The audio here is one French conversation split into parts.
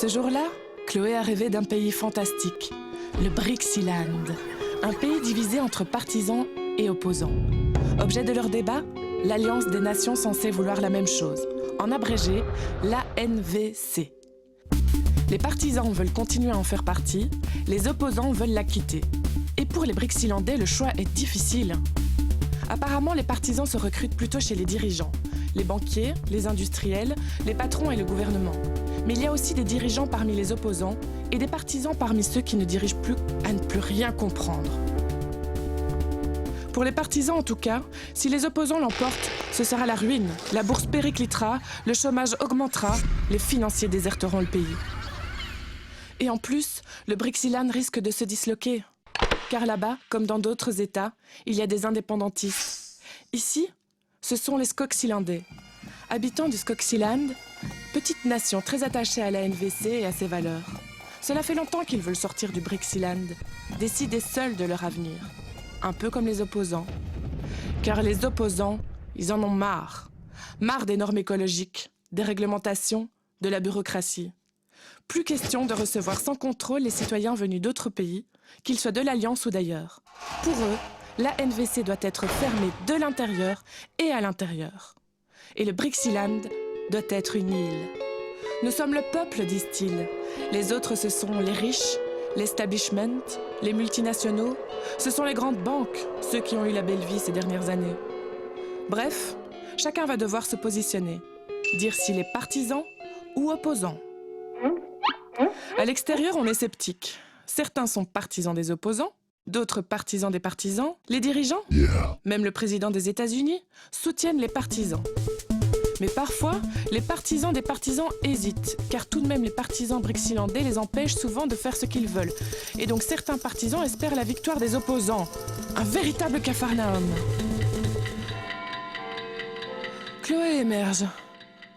Ce jour-là, Chloé a rêvé d'un pays fantastique, le Brixyland, un pays divisé entre partisans et opposants. Objet de leur débat, l'Alliance des nations censée vouloir la même chose, en abrégé, l'ANVC. Les partisans veulent continuer à en faire partie, les opposants veulent la quitter. Et pour les Brixylandais, le choix est difficile. Apparemment, les partisans se recrutent plutôt chez les dirigeants, les banquiers, les industriels, les patrons et le gouvernement. Mais il y a aussi des dirigeants parmi les opposants et des partisans parmi ceux qui ne dirigent plus à ne plus rien comprendre. Pour les partisans en tout cas, si les opposants l'emportent, ce sera la ruine, la bourse périclitera, le chômage augmentera, les financiers déserteront le pays. Et en plus, le Brixyland risque de se disloquer. Car là-bas, comme dans d'autres États, il y a des indépendantistes. Ici, ce sont les Skogsilandais. Habitants du Skogsiland, petite nation très attachée à la NVC et à ses valeurs. Cela fait longtemps qu'ils veulent sortir du Brixyland, décider seuls de leur avenir. Un peu comme les opposants. Car les opposants, ils en ont marre. Marre des normes écologiques, des réglementations, de la bureaucratie. Plus question de recevoir sans contrôle les citoyens venus d'autres pays, qu'ils soient de l'Alliance ou d'ailleurs. Pour eux, la NVC doit être fermée de l'intérieur et à l'intérieur. Et le Brixyland doit être une île. Nous sommes le peuple, disent-ils. Les autres, ce sont les riches, l'establishment, les multinationaux. Ce sont les grandes banques, ceux qui ont eu la belle vie ces dernières années. Bref, chacun va devoir se positionner, dire s'il est partisan ou opposant. À l'extérieur, on est sceptique. Certains sont partisans des opposants, d'autres partisans des partisans. Les dirigeants, même le président des États-Unis, soutiennent les partisans. Mais parfois, les partisans des partisans hésitent, car tout de même les partisans brixylandais les empêchent souvent de faire ce qu'ils veulent. Et donc certains partisans espèrent la victoire des opposants. Un véritable capharnaüm. Chloé émerge.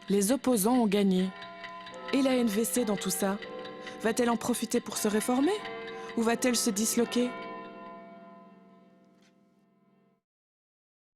Les opposants ont gagné. Et la NVC dans tout ça? Va-t-elle en profiter pour se réformer? Ou va-t-elle se disloquer?